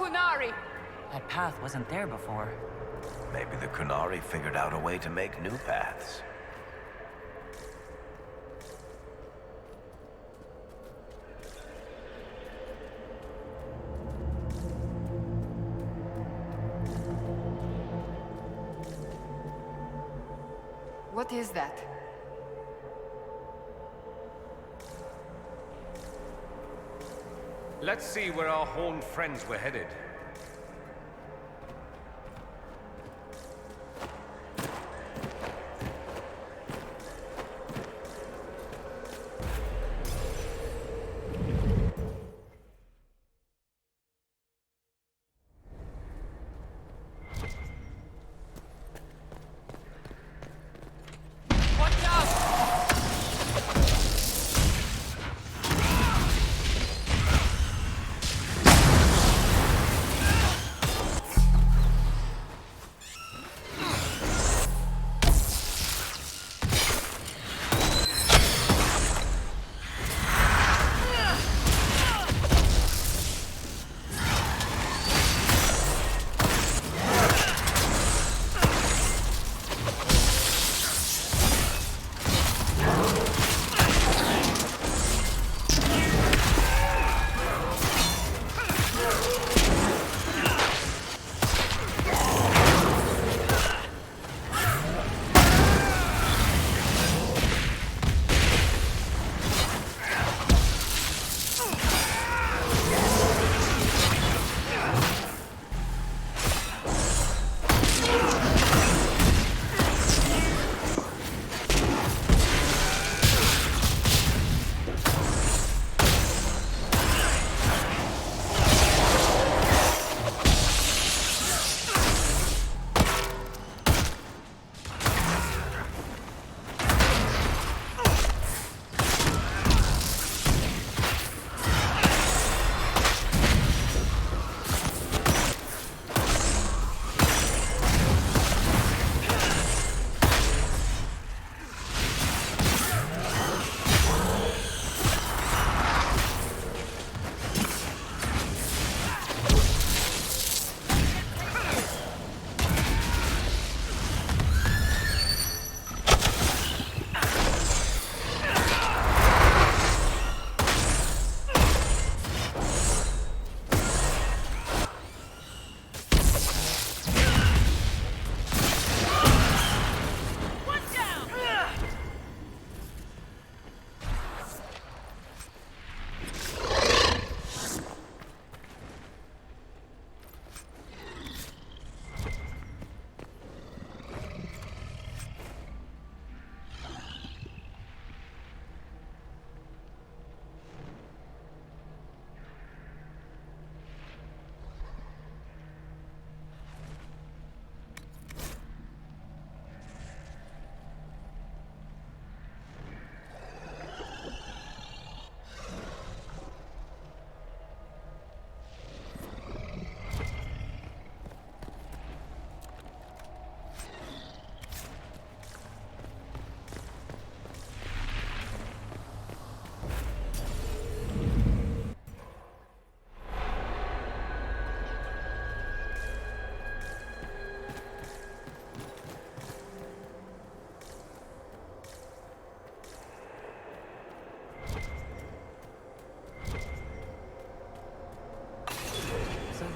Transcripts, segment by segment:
Kunari! That path wasn't there before. Maybe the Kunari figured out a way to make new paths. What is that? Let's see where our horned friends were headed.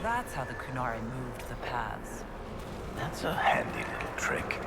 That's how the Kunari moved the paths. That's a handy little trick.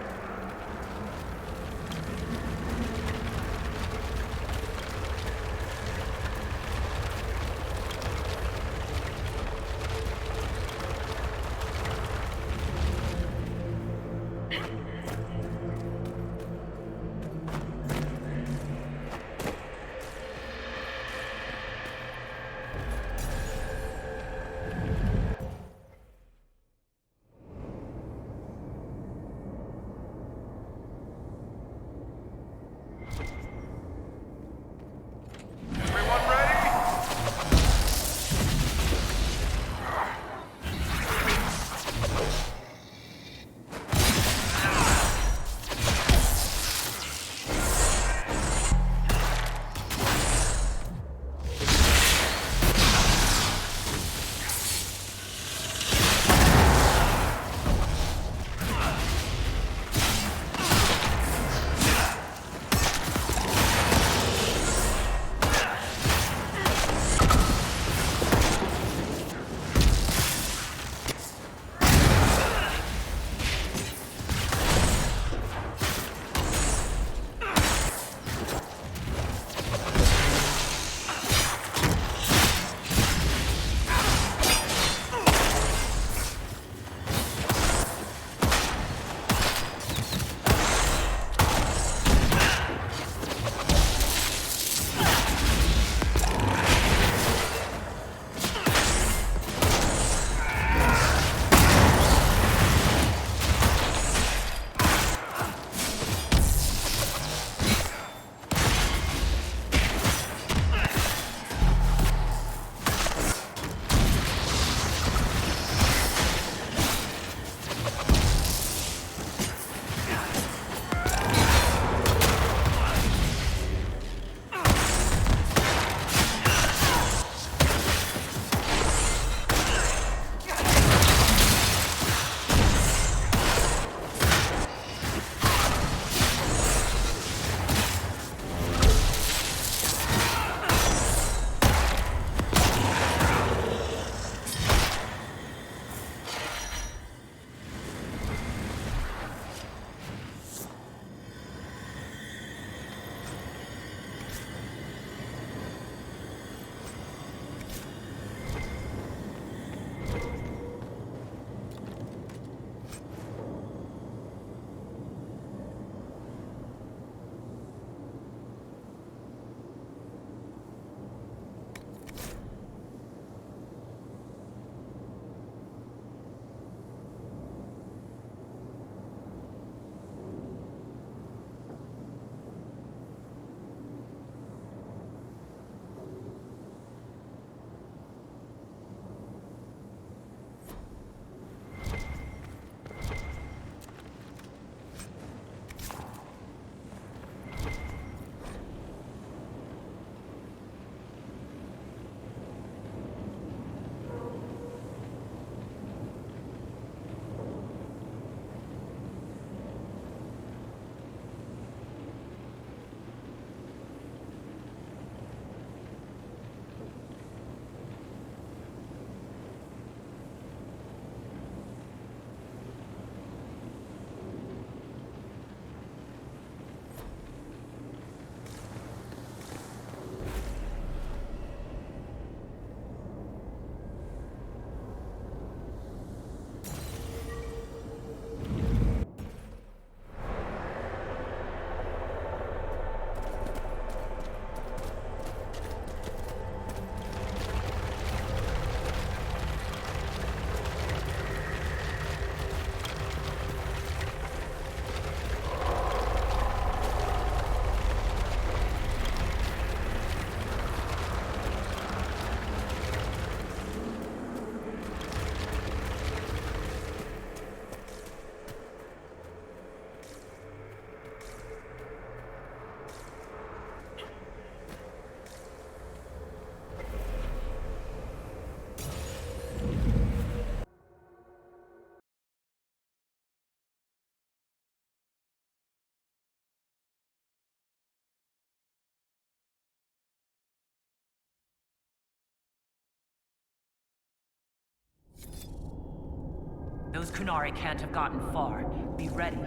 Those Kunari can't have gotten far. Be ready.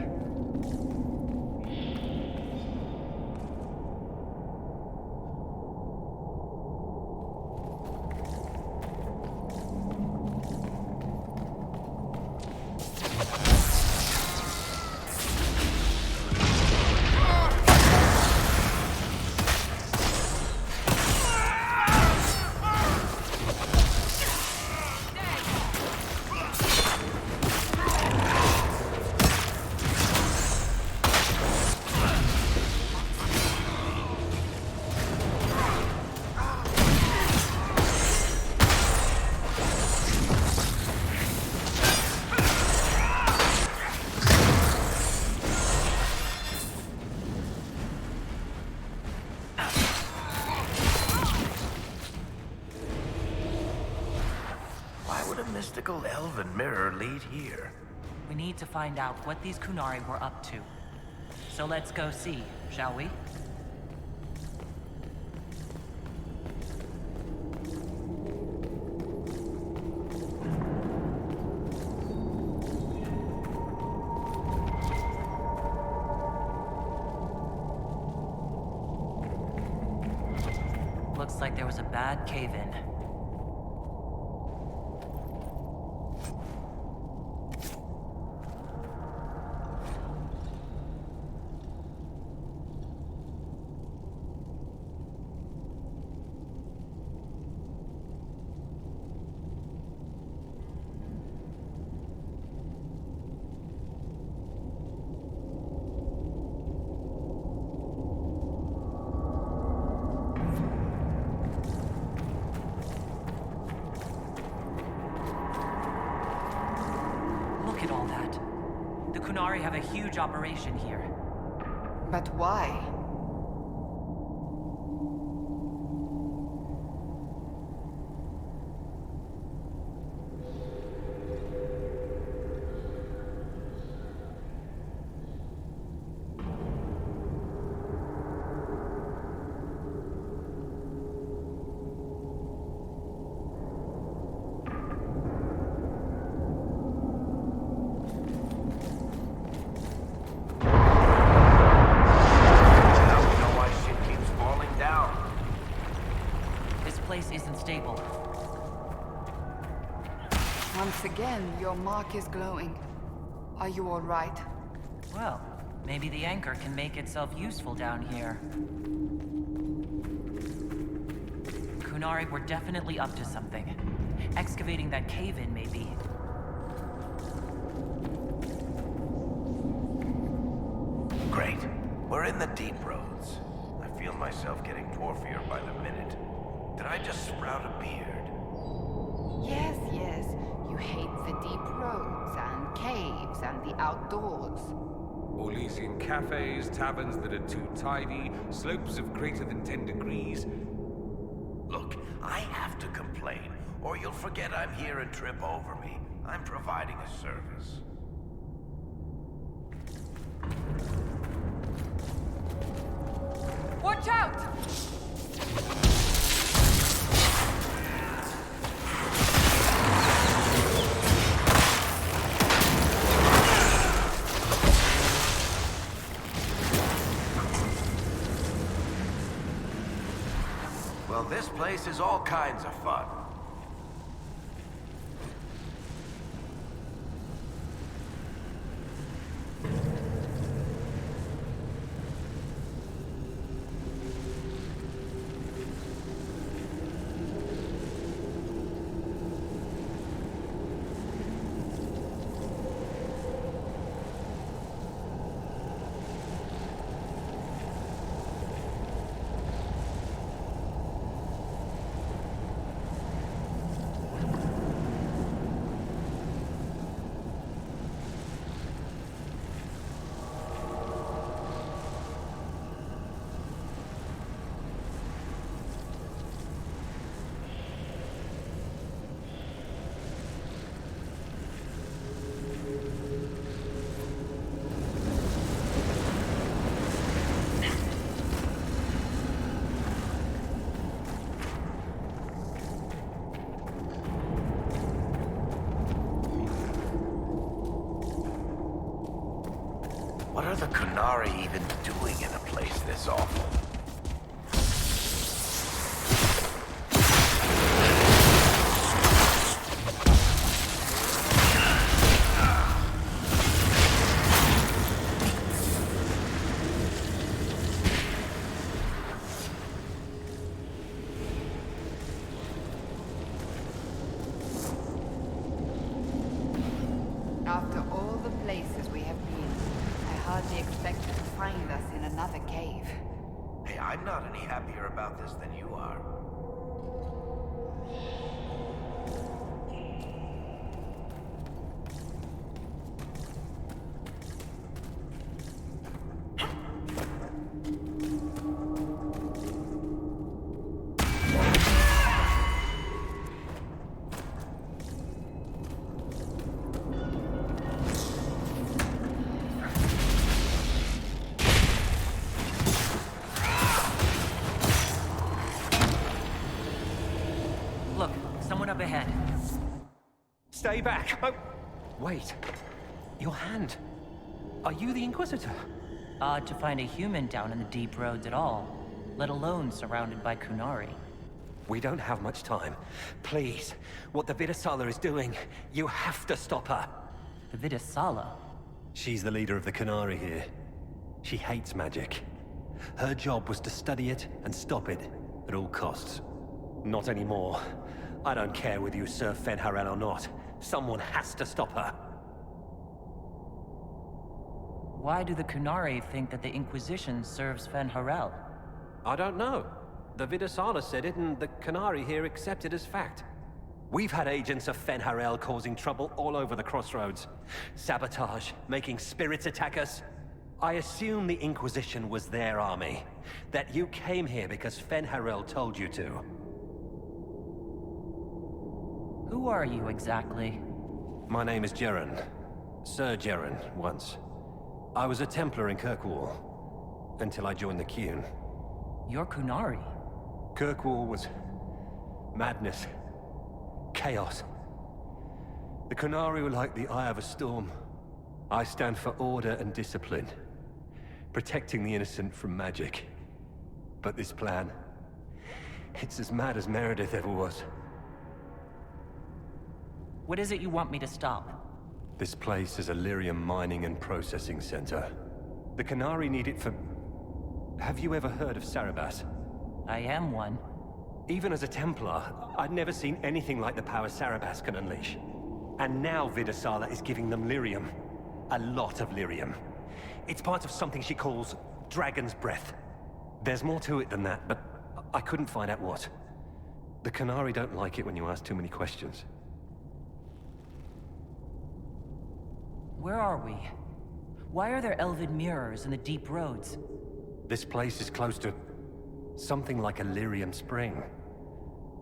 Mystical elven mirror lead here. We need to find out what these Kunari were up to. So let's go see, shall we? Looks like there was a bad cave-in. Look at all that. The Kunari have a huge operation here. But why? Once again, your mark is glowing. Are you all right? Well, maybe the anchor can make itself useful down here. Kunari were definitely up to something. Excavating that cave-in, maybe. Great. We're in the deep roads. I feel myself getting dwarfier by the minute. Did I just sprout a beard? Yes, yes. You hate the deep roads and caves and the outdoors. Orlesian cafes, taverns that are too tidy, slopes of greater than 10 degrees. Look, I have to complain, or you'll forget I'm here and trip over me. I'm providing a service. Watch out! Well, this place is all kinds of fun. What are the Kunari even doing in a place this awful? After all the places we have been, I hardly expected to find us in another cave. Hey, I'm not any happier about this than you are. Look, someone up ahead. Stay back! Oh, wait. Your hand. Are you the Inquisitor? Odd to find a human down in the deep roads at all, let alone surrounded by Kunari. We don't have much time. Please, what the Vidasala is doing, you have to stop her. The Vidasala? She's the leader of the Kunari here. She hates magic. Her job was to study it and stop it at all costs. Not anymore. I don't care whether you serve Fenharel or not. Someone has to stop her. Why do the Kunari think that the Inquisition serves Fenharel? I don't know. The Vidasala said it, and the Kunari here accept it as fact. We've had agents of Fenharel causing trouble all over the crossroads. Sabotage, making spirits attack us. I assume the Inquisition was their army. That you came here because Fenharel told you to. Who are you exactly? My name is Jeren. Sir Jeren, once. I was a Templar in Kirkwall, until I joined the Qun. You're Kunari. Kirkwall was madness. Chaos. The Kunari were like the eye of a storm. I stand for order and discipline. Protecting the innocent from magic. But this plan... it's as mad as Meredith ever was. What is it you want me to stop? This place is a lyrium mining and processing center. The Kunari need it for... Have you ever heard of Sarabas? I am one. Even as a Templar, I'd never seen anything like the power Sarabas can unleash. And now Vidasala is giving them lyrium. A lot of lyrium. It's part of something she calls Dragon's Breath. There's more to it than that, but I couldn't find out what. The Kunari don't like it when you ask too many questions. Where are we? Why are there elven mirrors in the deep roads? This place is close to... something like a lyrium spring.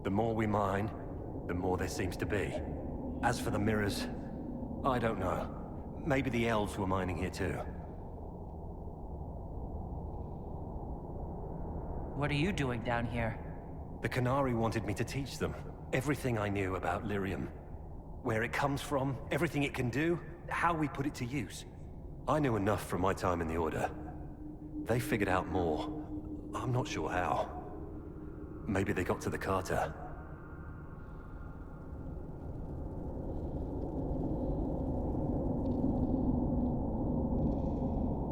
The more we mine, the more there seems to be. As for the mirrors, I don't know. Maybe the elves were mining here too. What are you doing down here? The Kunari wanted me to teach them everything I knew about lyrium. Where it comes from, everything it can do, how we put it to use. I knew enough from my time in the Order. They figured out more. I'm not sure how. Maybe they got to the Carter.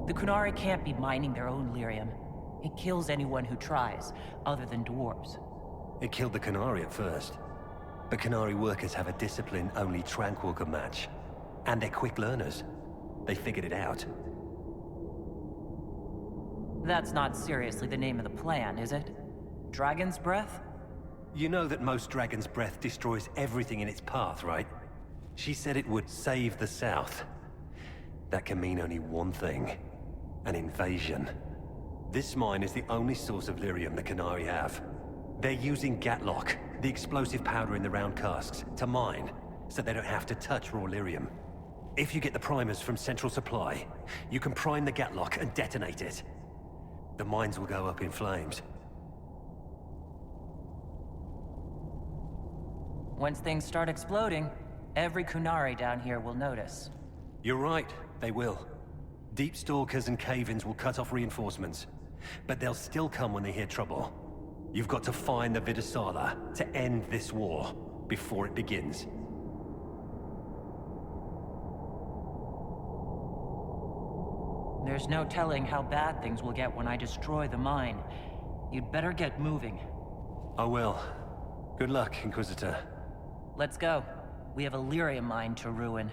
The Kunari can't be mining their own lyrium. It kills anyone who tries, other than dwarves. It killed the Kunari at first. But Kunari workers have a discipline only Tranquil can match. And they're quick learners. They figured it out. That's not seriously the name of the plan, is it? Dragon's Breath? You know that most Dragon's Breath destroys everything in its path, right? She said it would save the South. That can mean only one thing. An invasion. This mine is the only source of lyrium the Kunari have. They're using Gatlock, the explosive powder in the round casks, to mine, so they don't have to touch raw lyrium. If you get the primers from Central Supply, you can prime the Gatlock and detonate it. The mines will go up in flames. Once things start exploding, every Kunari down here will notice. You're right, they will. Deep stalkers and cave-ins will cut off reinforcements, but they'll still come when they hear trouble. You've got to find the Vidasala to end this war before it begins. There's no telling how bad things will get when I destroy the mine. You'd better get moving. I will. Good luck, Inquisitor. Let's go. We have a lyrium mine to ruin.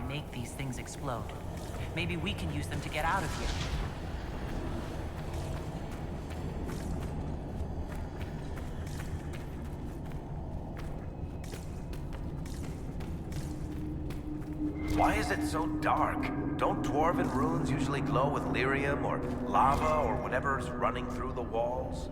Make these things explode. Maybe we can use them to get out of here. Why is it so dark? Don't dwarven ruins usually glow with lyrium or lava or whatever's running through the walls?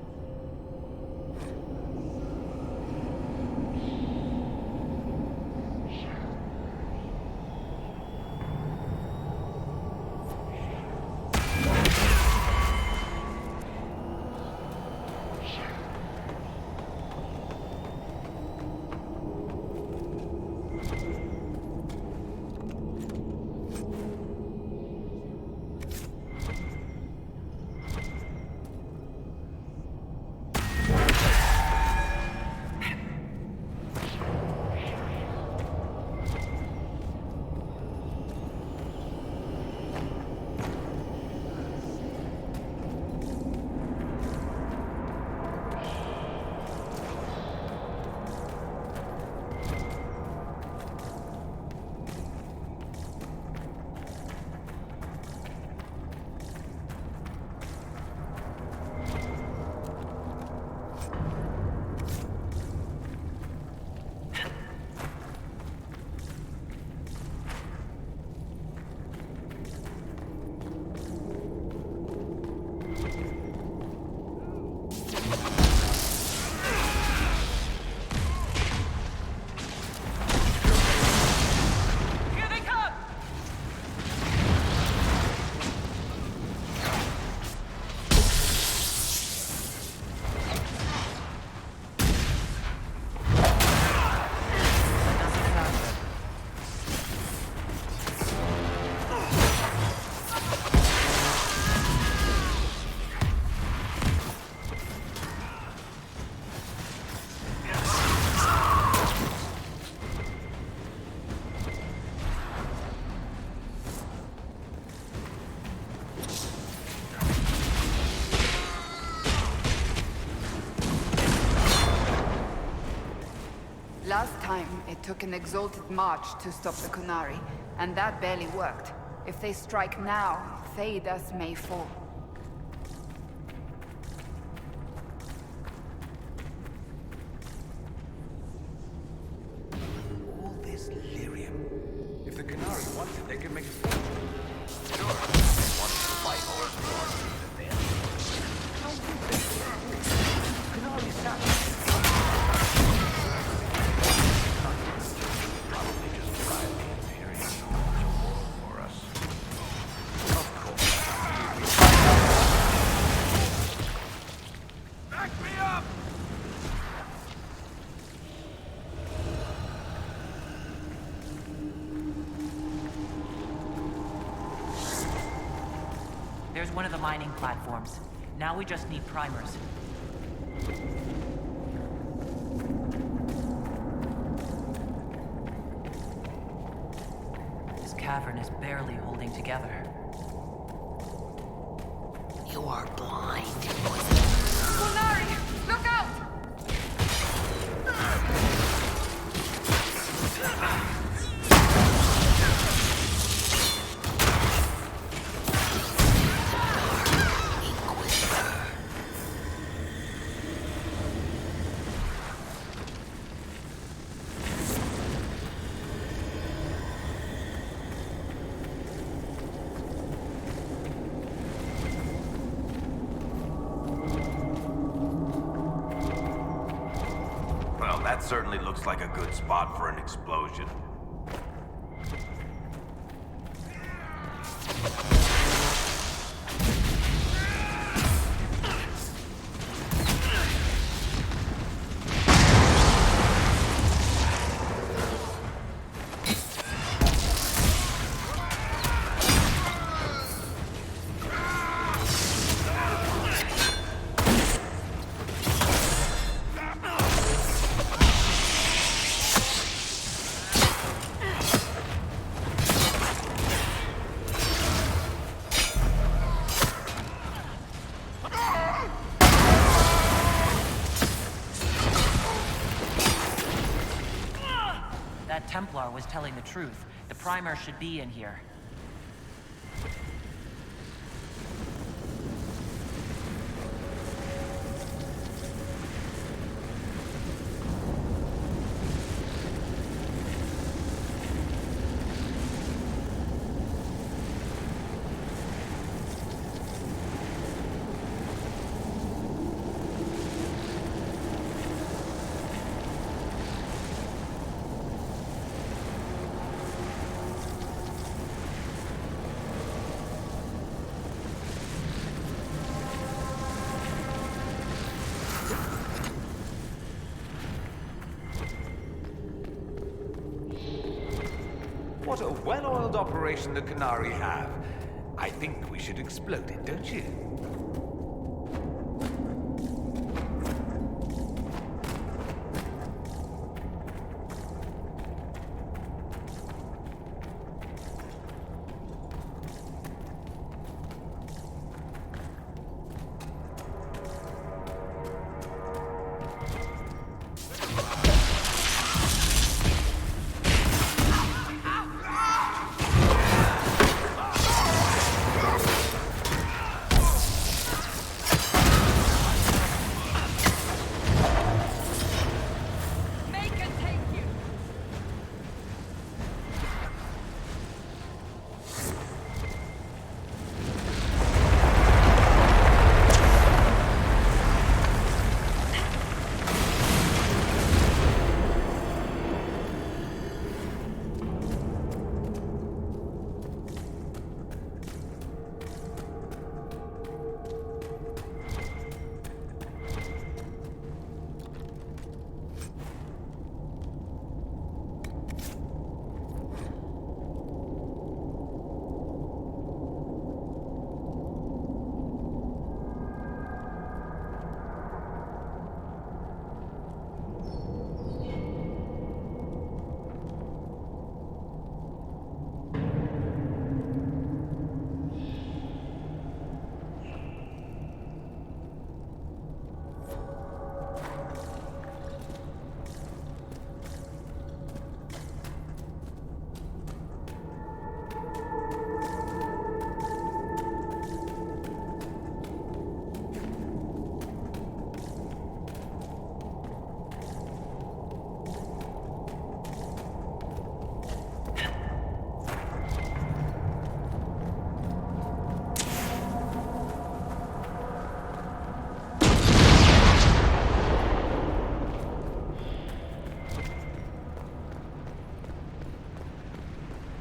Last time, it took an exalted march to stop the Kunari, and that barely worked. If they strike now, Thedas may fall. All this lyrium. If the Qunari want it, they can make it. Sure, they want to fight or probably just drive the Imperium towards a war for us. Of course. Back me up! There's one of the mining platforms. Now we just need primers. tavern is barely holding together. You are blind. Kunari, look out! Well, that certainly looks like a good spot for an explosion. That Templar was telling the truth. The primer should be in here. What a well-oiled operation the Canary have. I think we should explode it, don't you?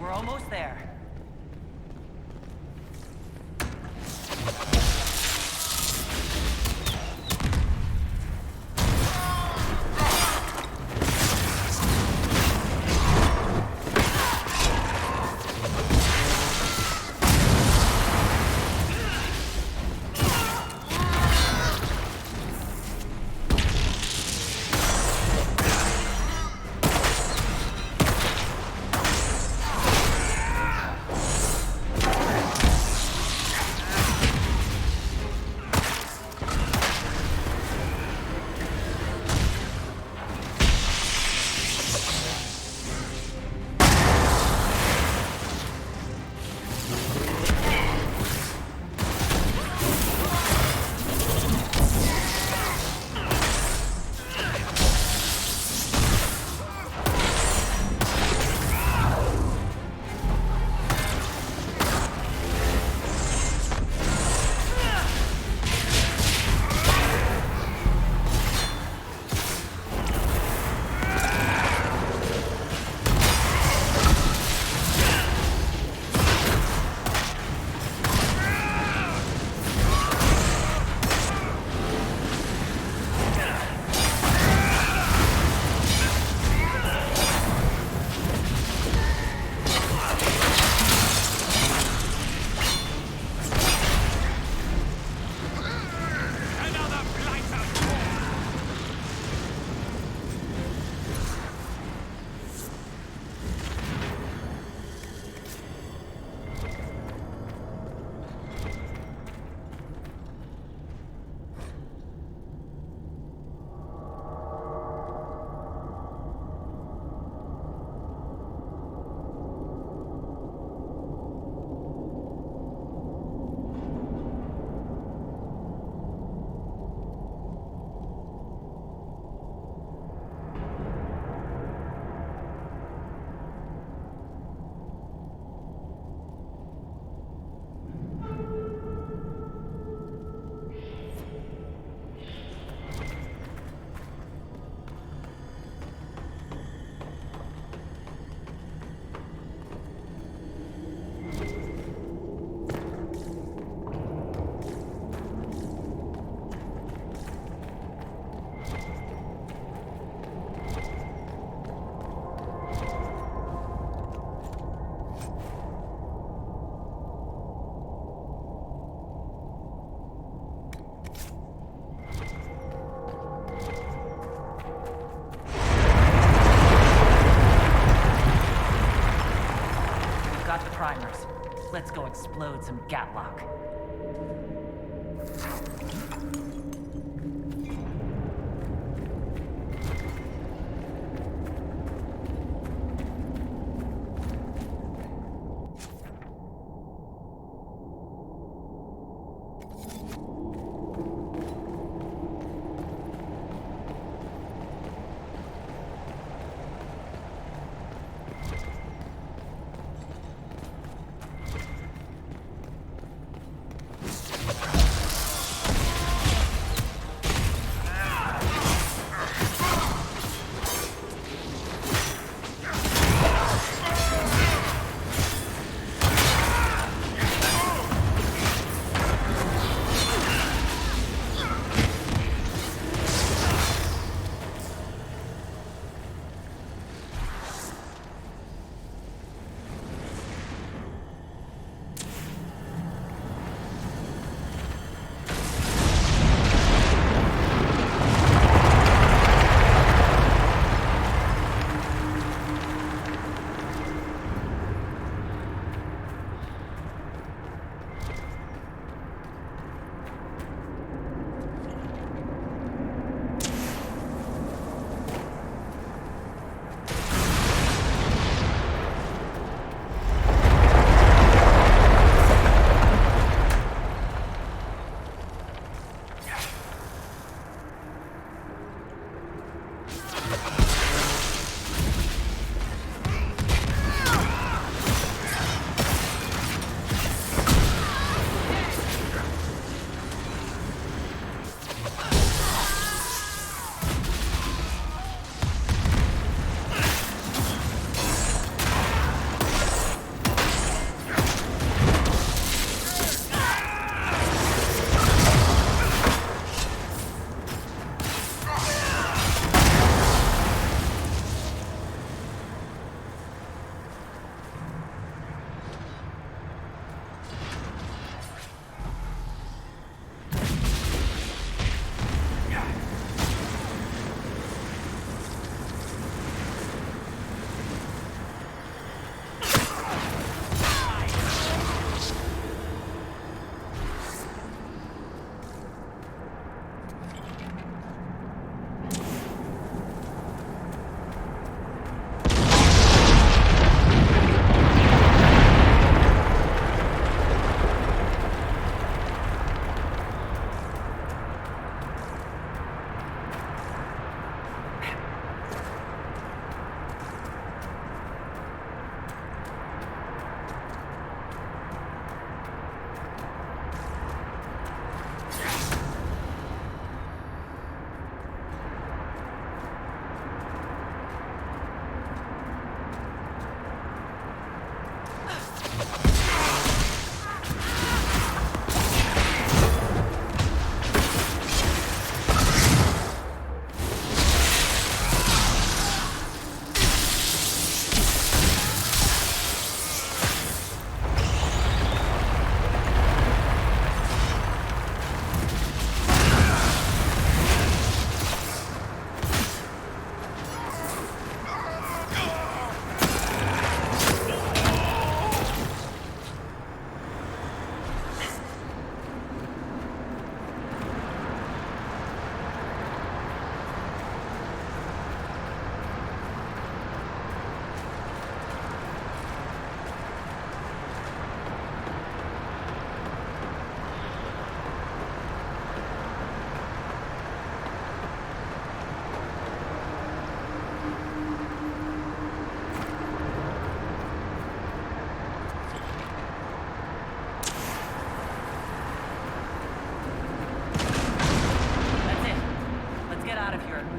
We're almost there. Let's go explode some Gatlock.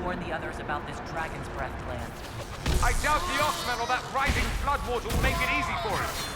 warn the others about this Dragon's Breath plan. I doubt the Oxmen or that rising floodwater will make it easy for us.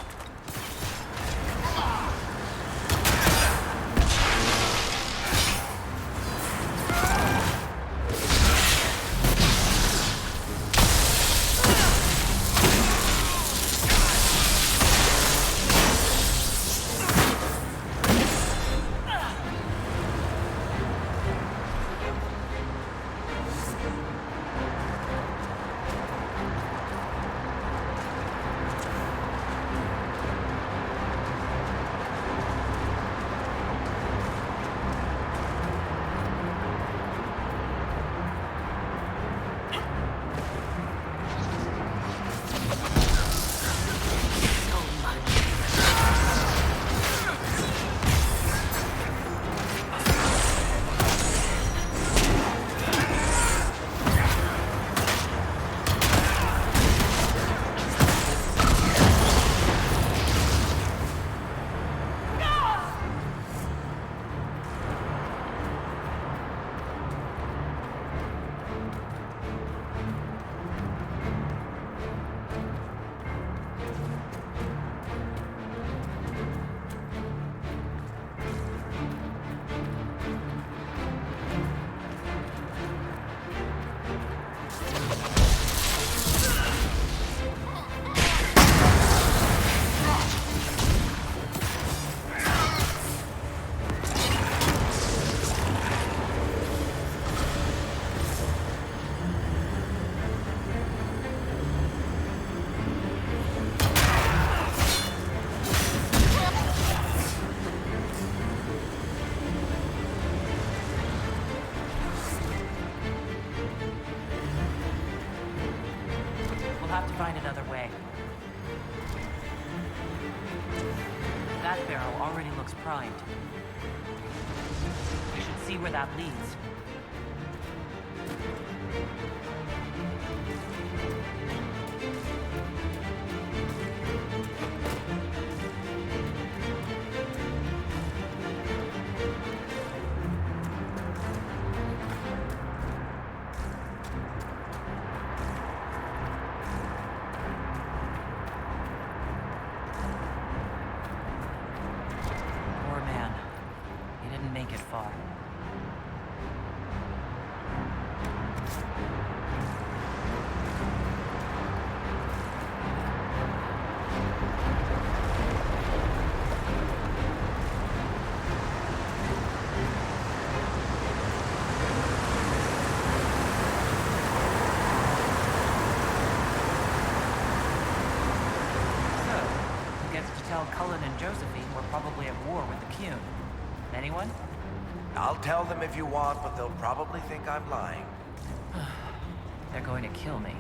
that way. That barrel already looks primed. We should see where that leads. Poor man. He didn't make it far. So, who gets to tell Cullen and Josephine we're probably at war with the Qun? Anyone? I'll tell them if you want, but they'll probably think I'm lying. They're going to kill me.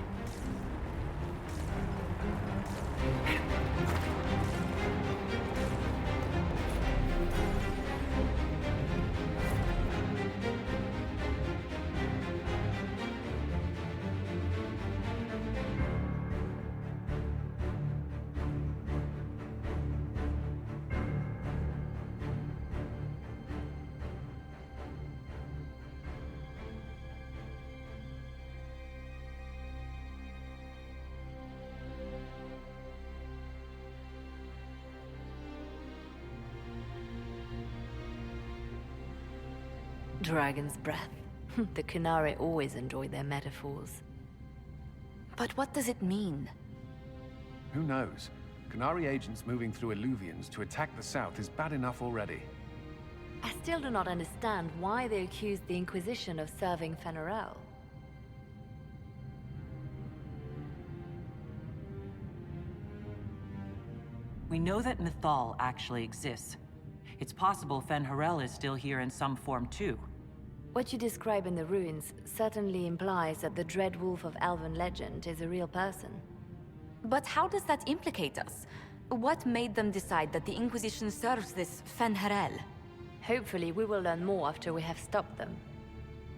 Dragon's breath. The Qunari always enjoy their metaphors. But what does it mean? Who knows? Qunari agents moving through Illuvians to attack the south is bad enough already. I still do not understand why they accused the Inquisition of serving Fenarel. We know that Mythal actually exists. It's possible Fenharel is still here in some form too. What you describe in the ruins certainly implies that the Dread Wolf of Elven legend is a real person. But how does that implicate us? What made them decide that the Inquisition serves this Fenharel? Hopefully we will learn more after we have stopped them.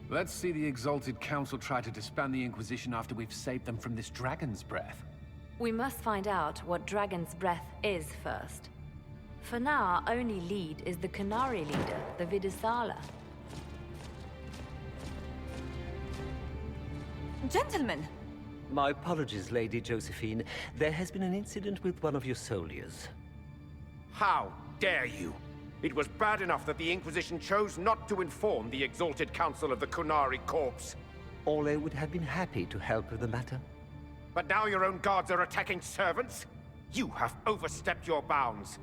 Let's see the Exalted Council try to disband the Inquisition after we've saved them from this dragon's breath. We must find out what Dragon's Breath is first. For now, our only lead is the Qunari leader, the Vidisala. Gentlemen! My apologies, Lady Josephine. There has been an incident with one of your soldiers. How dare you? It was bad enough that the Inquisition chose not to inform the Exalted Council of the Qunari corpse. Ole would have been happy to help with the matter. But now your own guards are attacking servants? You have overstepped your bounds.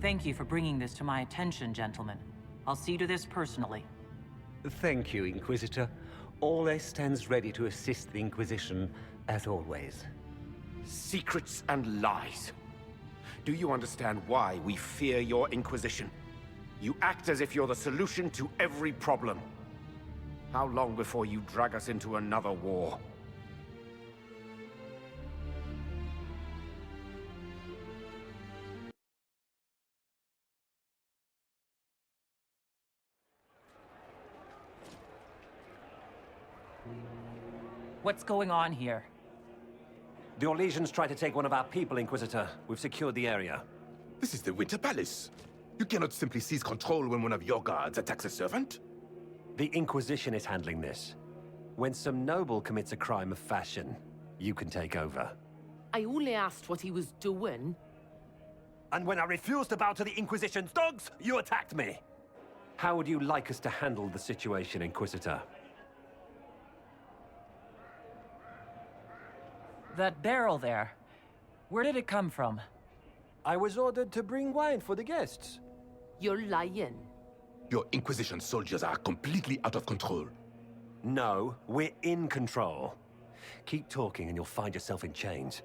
Thank you for bringing this to my attention, gentlemen. I'll see to this personally. Thank you, Inquisitor. Ole stands ready to assist the Inquisition, as always. Secrets and lies. Do you understand why we fear your Inquisition? You act as if you're the solution to every problem. How long before you drag us into another war? What's going on here? The Orlesians tried to take one of our people, Inquisitor. We've secured the area. This is the Winter Palace. You cannot simply seize control when one of your guards attacks a servant. The Inquisition is handling this. When some noble commits a crime of fashion, you can take over. I only asked what he was doing. And when I refused to bow to the Inquisition's dogs, you attacked me! How would you like us to handle the situation, Inquisitor? That barrel there, where did it come from? I was ordered to bring wine for the guests. You're lying. Your Inquisition soldiers are completely out of control. No, we're in control. Keep talking and you'll find yourself in chains.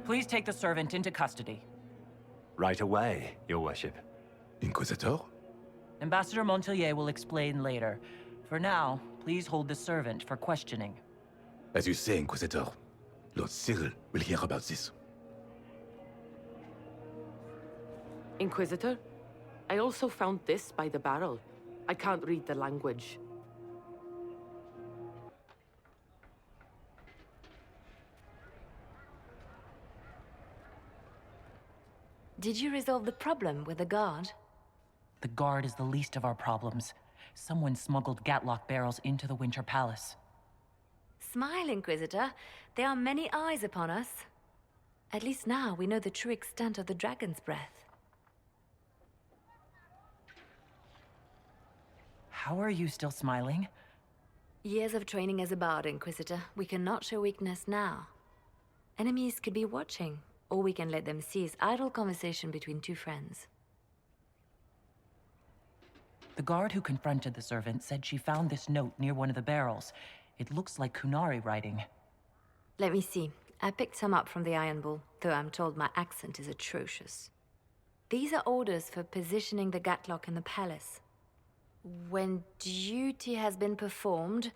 Please take the servant into custody. Right away, Your Worship. Inquisitor? Ambassador Montier will explain later. For now, please hold the servant for questioning. As you say, Inquisitor. Lord Cyril will hear about this. Inquisitor, I also found this by the barrel. I can't read the language. Did you resolve the problem with the guard? The guard is the least of our problems. Someone smuggled Gatlock barrels into the Winter Palace. Smile, Inquisitor. There are many eyes upon us. At least now we know the true extent of the dragon's breath. How are you still smiling? Years of training as a bard, Inquisitor. We cannot show weakness now. Enemies could be watching, or we can let them seize idle conversation between two friends. The guard who confronted the servant said she found this note near one of the barrels. It looks like Kunari writing. Let me see. I picked some up from the Iron Bull, though I'm told my accent is atrocious. These are orders for positioning the Gatlock in the palace. When duty has been performed,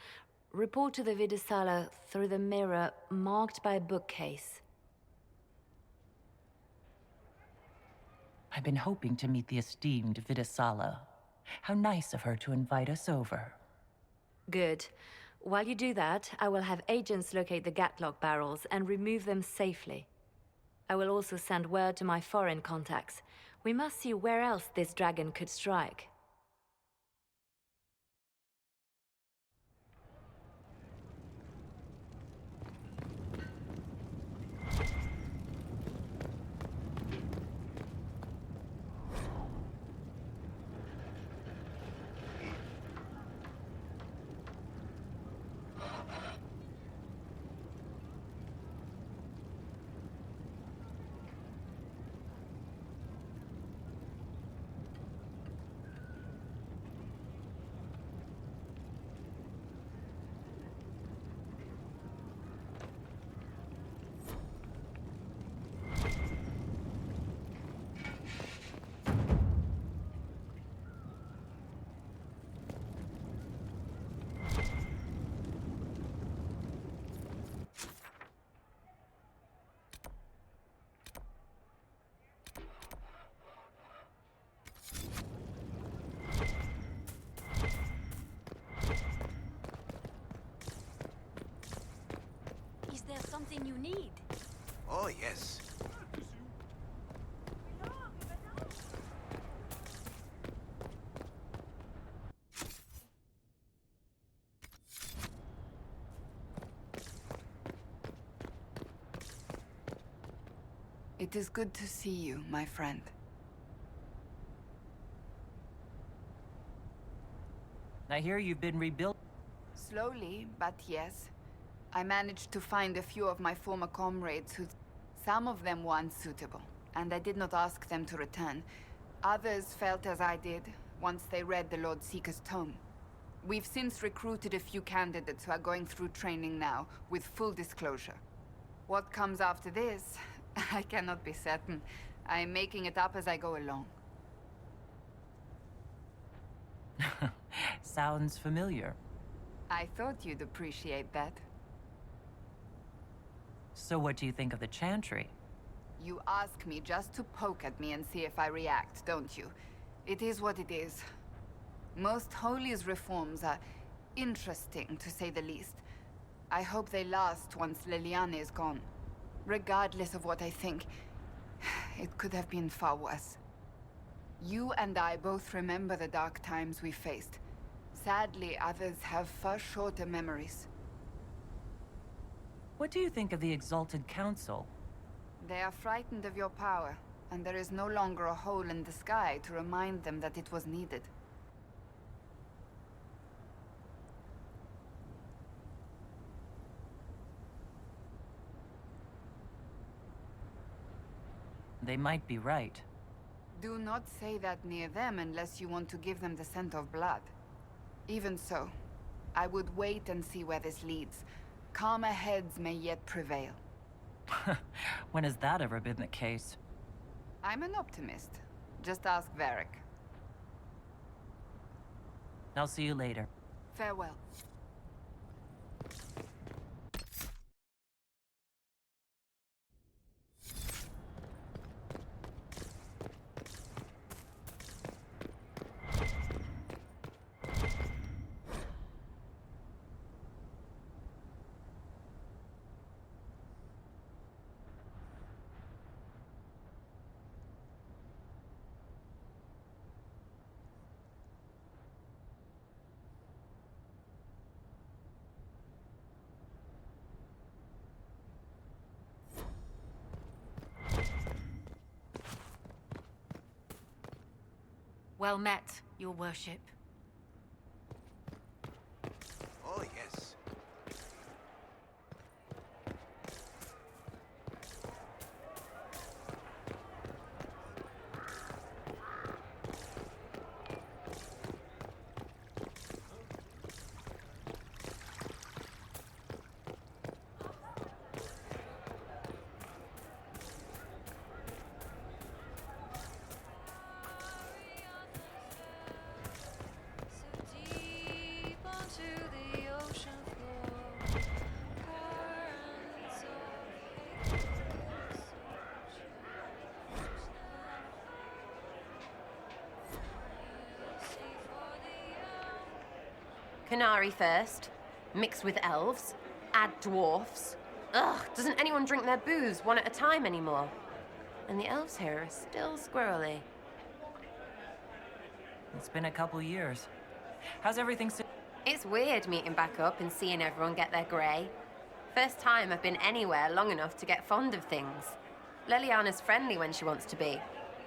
report to the Vidisala through the mirror marked by a bookcase. I've been hoping to meet the esteemed Vidisala. How nice of her to invite us over. Good. While you do that, I will have agents locate the Gatlock barrels and remove them safely. I will also send word to my foreign contacts. We must see where else this dragon could strike. Is there something you need? Oh, yes. It is good to see you, my friend. I hear you've been rebuilt. Slowly, but yes. I managed to find a few of my former comrades who... Some of them were unsuitable, and I did not ask them to return. Others felt as I did, once they read the Lord Seeker's tome. We've since recruited a few candidates who are going through training now, with full disclosure. What comes after this, I cannot be certain. I am making it up as I go along. Sounds familiar. I thought you'd appreciate that. So what do you think of the chantry? You ask me just to poke at me and see if I react, don't you? It is what it is. Most Holy's reforms are interesting, to say the least. I hope they last once Leliane is gone. Regardless of what I think, it could have been far worse. You and I both remember the dark times we faced. Sadly, others have far shorter memories. What do you think of the Exalted Council? They are frightened of your power, and there is no longer a hole in the sky to remind them that it was needed. They might be right. Do not say that near them unless you want to give them the scent of blood. Even so, I would wait and see where this leads. Calmer heads may yet prevail. When has that ever been the case? I'm an optimist. Just ask Varric. I'll see you later. Farewell. Well met, your worship. Oh, yes. Canary first, mixed with elves, add dwarfs. Ugh, doesn't anyone drink their booze one at a time anymore? And the elves here are still squirrely. It's been a couple years. How's everything It's weird meeting back up and seeing everyone get their grey. First time I've been anywhere long enough to get fond of things. Leliana's friendly when she wants to be.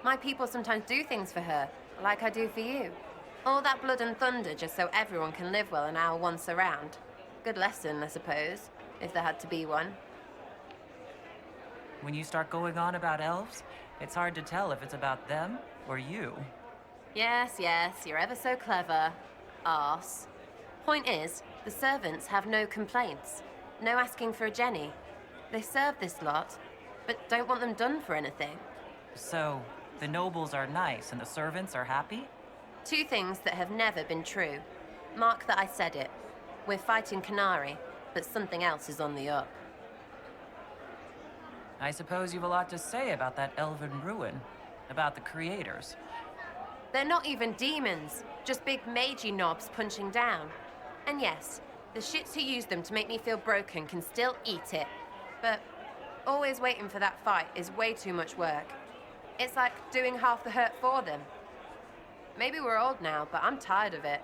My people sometimes do things for her, like I do for you. All that blood and thunder just so everyone can live well an hour once around. Good lesson, I suppose, if there had to be one. When you start going on about elves, it's hard to tell if it's about them or you. Yes, you're ever so clever. Arse. Point is, the servants have no complaints. No asking for a Jenny. They serve this lot, but don't want them done for anything. So, the nobles are nice and the servants are happy? Two things that have never been true. Mark that I said it. We're fighting Canary, but something else is on the up. I suppose you've a lot to say about that elven ruin. About the creators. They're not even demons, just big magey knobs punching down. And yes, the shits who use them to make me feel broken can still eat it. But always waiting for that fight is way too much work. It's like doing half the hurt for them. Maybe we're old now, but I'm tired of it.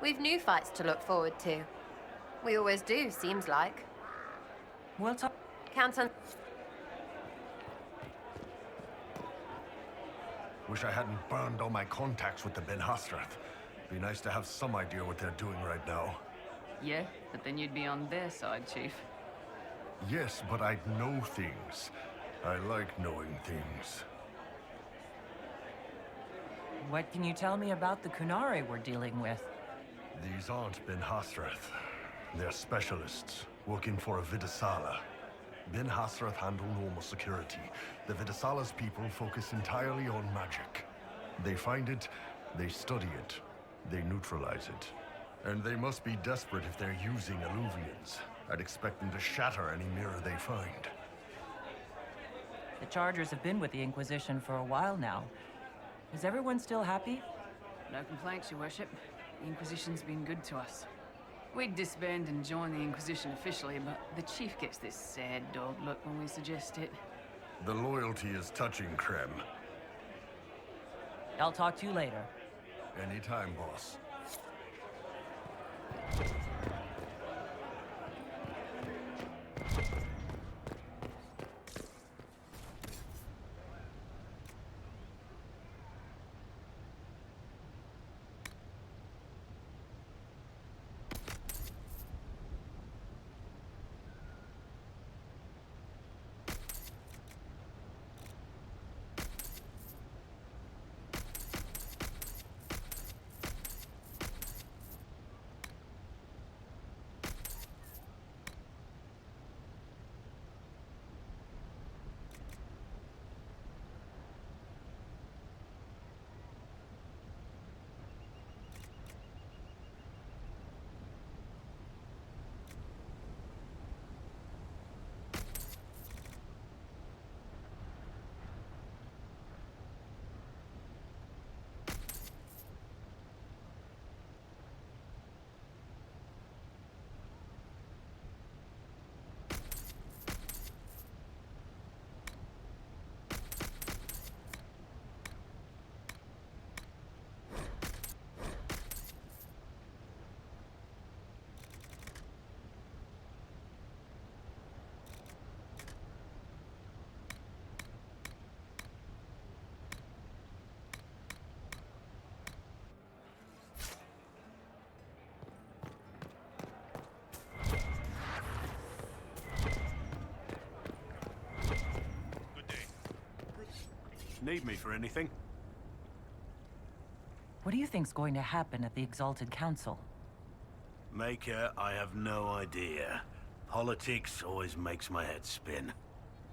We've new fights to look forward to. We always do, seems like. We'll talk. Count on... Wish I hadn't burned all my contacts with the Ben Hasrath. Be nice to have some idea what they're doing right now. Yeah, but then you'd be on their side, Chief. Yes, but I'd know things. I like knowing things. What can you tell me about the Kunari we're dealing with? These aren't Ben Hasrath. They're specialists, working for a Vidasala. Ben Hasrath handle normal security. The Vidasala's people focus entirely on magic. They find it, they study it, they neutralize it. And they must be desperate if they're using Illuvians. I'd expect them to shatter any mirror they find. The Chargers have been with the Inquisition for a while now. Is everyone still happy? No complaints, Your Worship. The Inquisition's been good to us. We'd disband and join the Inquisition officially, but the Chief gets this sad dog look when we suggest it. The loyalty is touching, Krem. I'll talk to you later. Anytime, boss. Need me for anything? What do you think's going to happen at the Exalted Council? Maker, I have no idea. Politics always makes my head spin.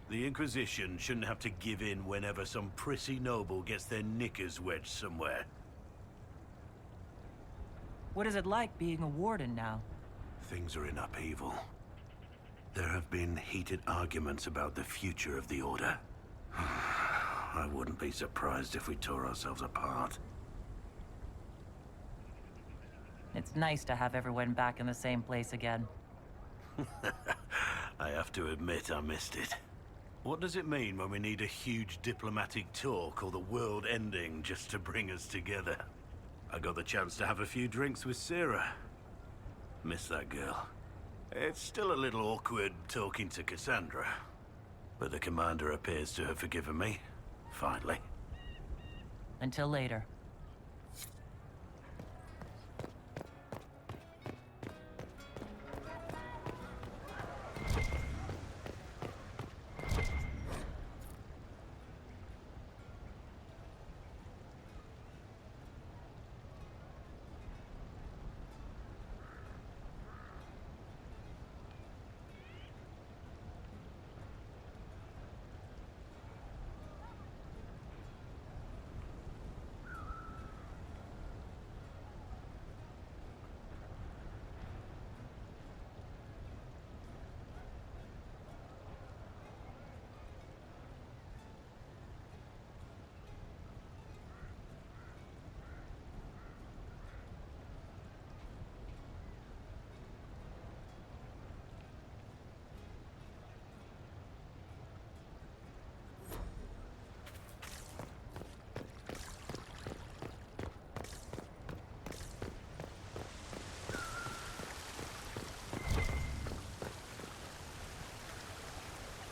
The Inquisition shouldn't have to give in whenever some prissy noble gets their knickers wedged somewhere. What is it like being a warden now? Things are in upheaval. There have been heated arguments about the future of the Order. I wouldn't be surprised if we tore ourselves apart. It's nice to have everyone back in the same place again. I have to admit I missed it. What does it mean when we need a huge diplomatic talk or the world ending just to bring us together? I got the chance to have a few drinks with Sarah. Miss that girl. It's still a little awkward talking to Cassandra. But the commander appears to have forgiven me. Finally. Until later.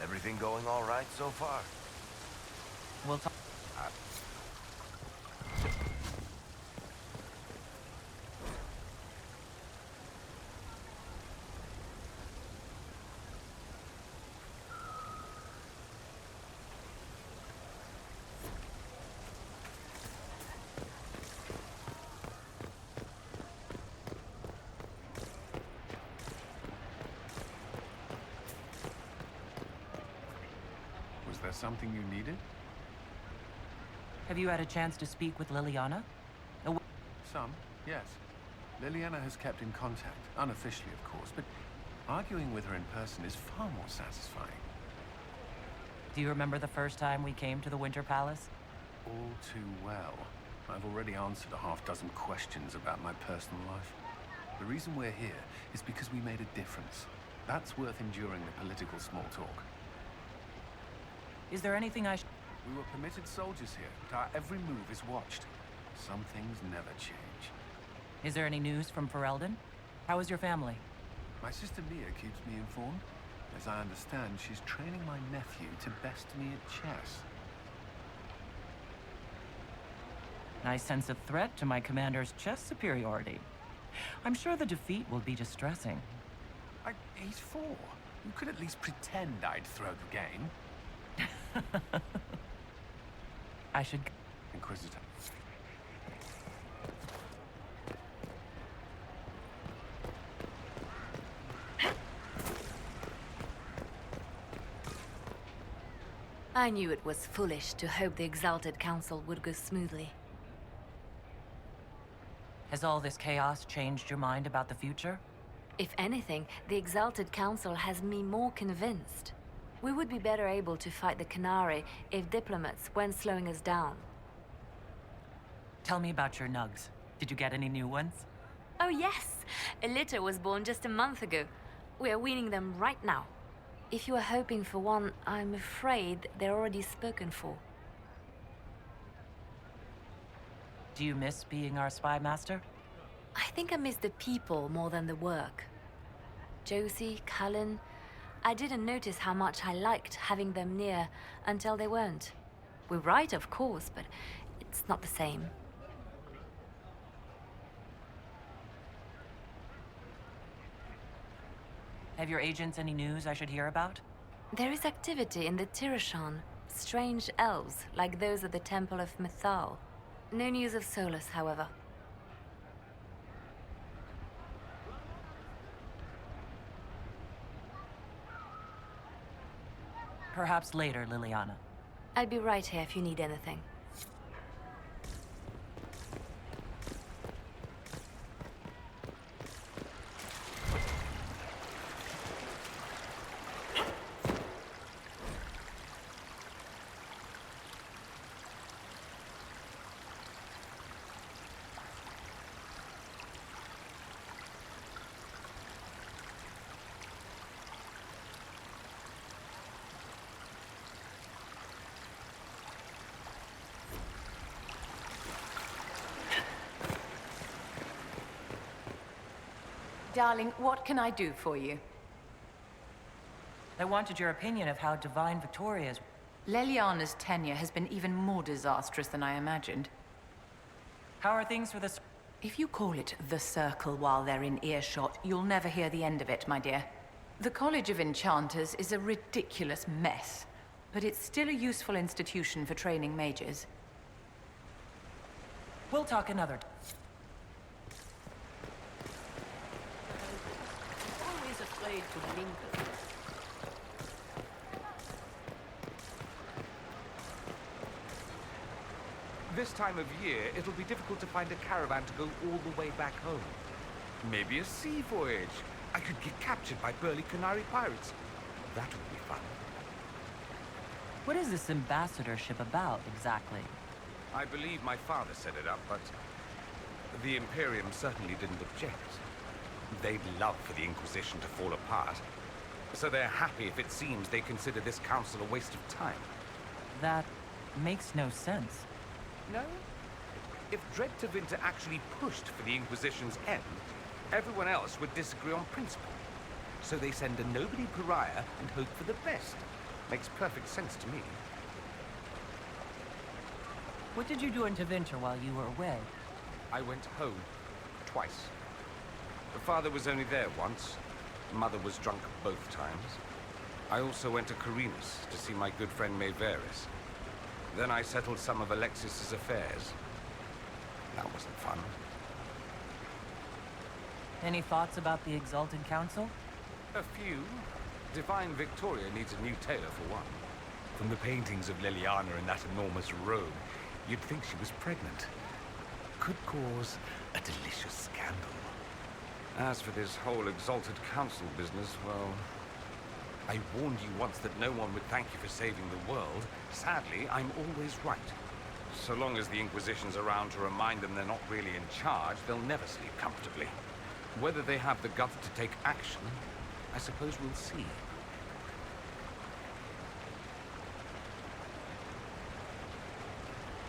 Everything going all right so far? We'll talk. Was there something you needed? Have you had a chance to speak with Liliana? Some, yes. Liliana has kept in contact, unofficially of course, but arguing with her in person is far more satisfying. Do you remember the first time we came to the Winter Palace? All too well. I've already answered a half-dozen questions about my personal life. The reason we're here is because we made a difference. That's worth enduring the political small talk. Is there anything I We were permitted soldiers here, but our every move is watched. Some things never change. Is there any news from Ferelden? How is your family? My sister Mia keeps me informed. As I understand, she's training my nephew to best me at chess. Nice sense of threat to my commander's chess superiority. I'm sure the defeat will be distressing. He's 4. You could at least pretend I'd throw the game. I should... Inquisitor. I knew it was foolish to hope the Exalted Council would go smoothly. Has all this chaos changed your mind about the future? If anything, the Exalted Council has me more convinced. We would be better able to fight the Qunari if diplomats weren't slowing us down. Tell me about your nugs. Did you get any new ones? Oh yes! A litter was born just a month ago. We are weaning them right now. If you are hoping for one, I'm afraid they're already spoken for. Do you miss being our spy master? I think I miss the people more than the work. Josie, Cullen... I didn't notice how much I liked having them near until they weren't. We're right, of course, but it's not the same. Have your agents any news I should hear about? There is activity in the Tirashan. Strange elves, like those at the Temple of Mythal. No news of Solus, however. Perhaps later, Liliana. I'll be right here if you need anything. Darling, what can I do for you? I wanted your opinion of how Divine Victoria's... Leliana's tenure has been even more disastrous than I imagined. How are things for the... If you call it the Circle while they're in earshot, you'll never hear the end of it, my dear. The College of Enchanters is a ridiculous mess, but it's still a useful institution for training mages. We'll talk another time. Always afraid to mingle. This time of year, it'll be difficult to find a caravan to go all the way back home. Maybe a sea voyage. I could get captured by burly Canary pirates. That would be fun. What is this ambassadorship about, exactly? I believe my father set it up, but the Imperium certainly didn't object. They'd love for the Inquisition to fall apart, so they're happy if it seems they consider this council a waste of time. That makes no sense. No? If Dread Tevinter actually pushed for the Inquisition's end, everyone else would disagree on principle. So they send a nobody pariah and hope for the best. Makes perfect sense to me. What did you do in Tevinter while you were away? I went home. Twice. Father was only there once. Mother was drunk both times. I also went to Carinus to see my good friend Maeveris. Then I settled some of Alexis's affairs. That wasn't fun. Any thoughts about the Exalted Council? A few. Divine Victoria needs a new tailor for one. From the paintings of Leliana in that enormous robe, you'd think she was pregnant. Could cause a delicious scandal. As for this whole Exalted Council business, well... I warned you once that no one would thank you for saving the world. Sadly, I'm always right. So long as the Inquisition's around to remind them they're not really in charge, they'll never sleep comfortably. Whether they have the guts to take action, I suppose we'll see.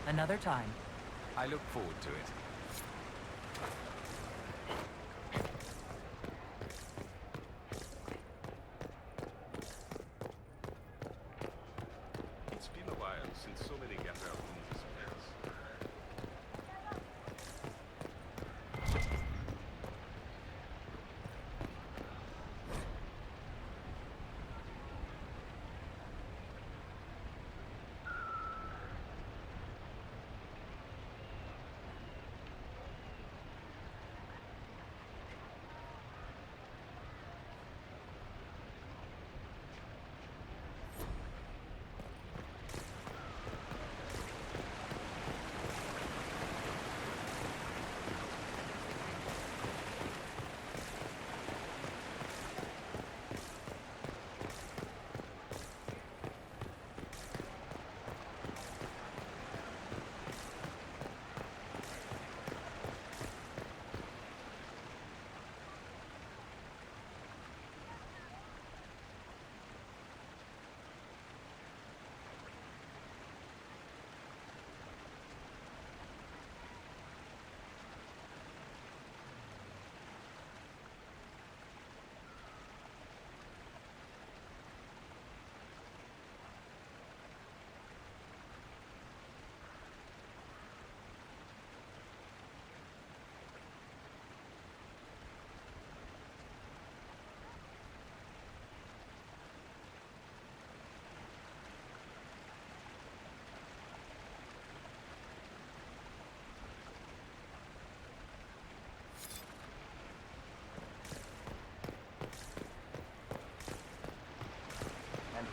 Another time. I look forward to it. It's been a while since so many gather up in this place.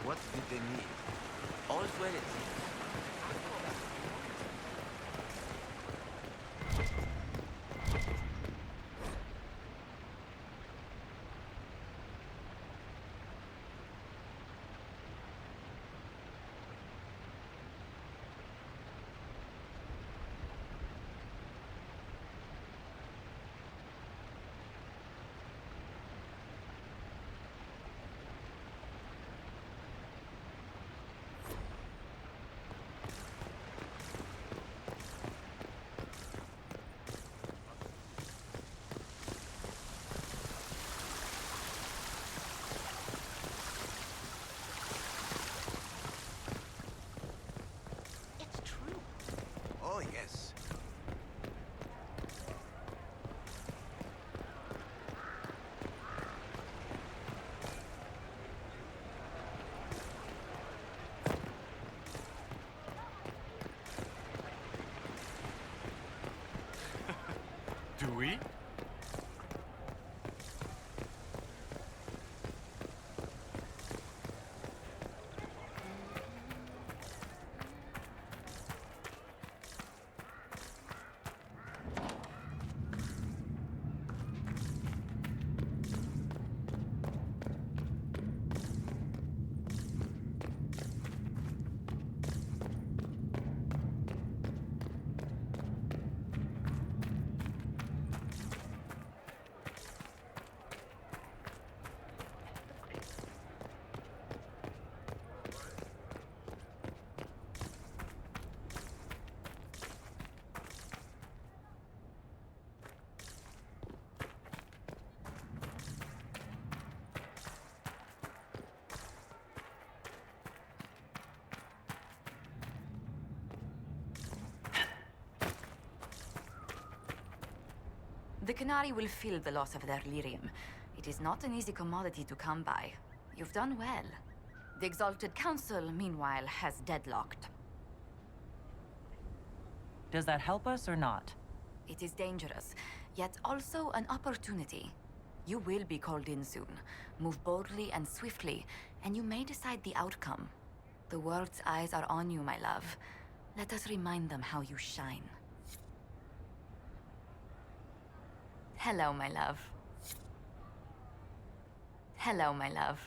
What did they need? All's well it seems. Oh, yes. Do we? The Canary will feel the loss of their lyrium. It is not an easy commodity to come by. You've done well. The Exalted Council, meanwhile, has deadlocked. Does that help us or not? It is dangerous, yet also an opportunity. You will be called in soon. Move boldly and swiftly, and you may decide the outcome. The world's eyes are on you, my love. Let us remind them how you shine. Hello, my love. Hello, my love.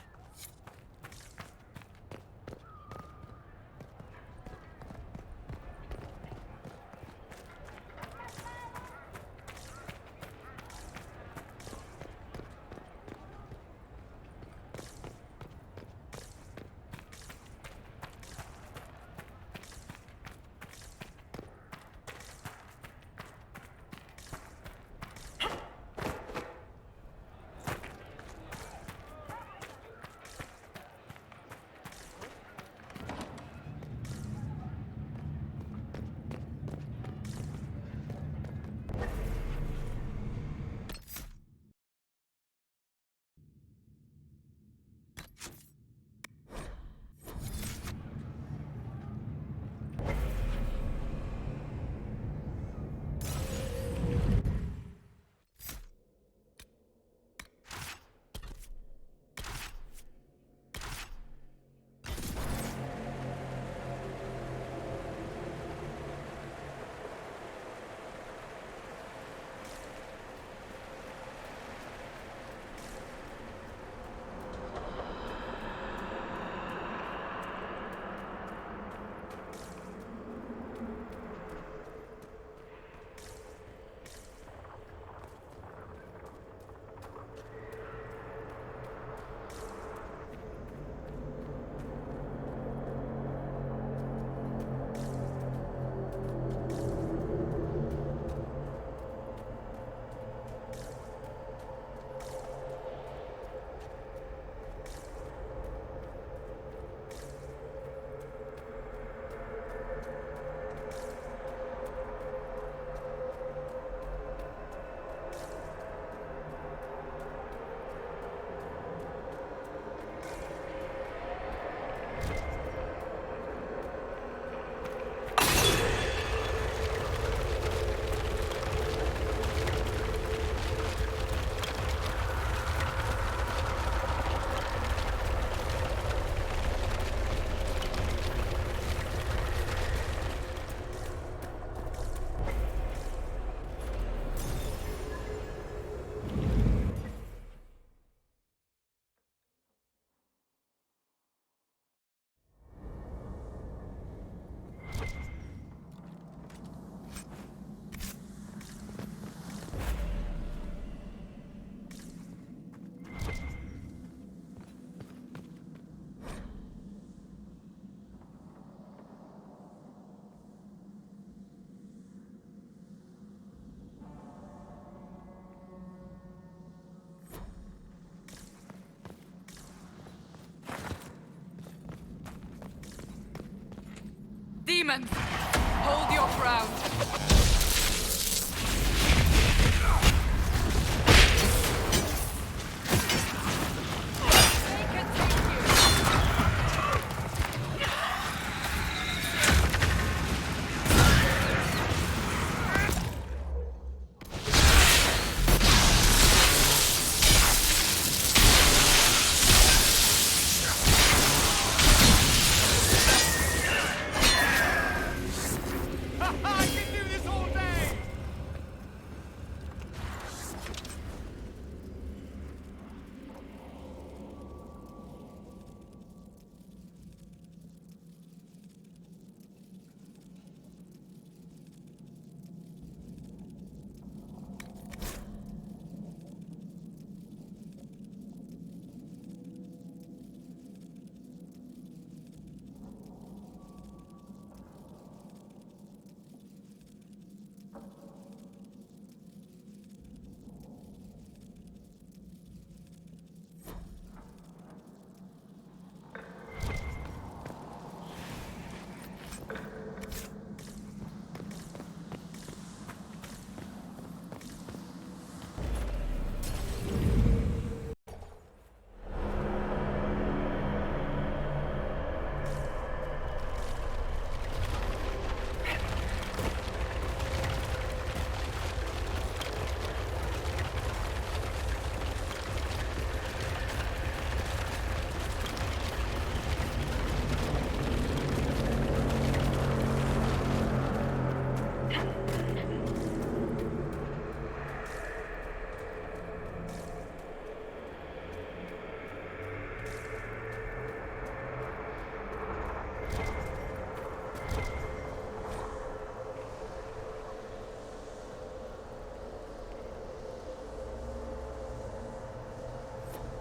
demons! Hold your ground!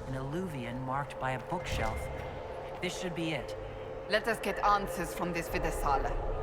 An alluvion marked by a bookshelf. This should be it. Let us get answers from this Vidasala.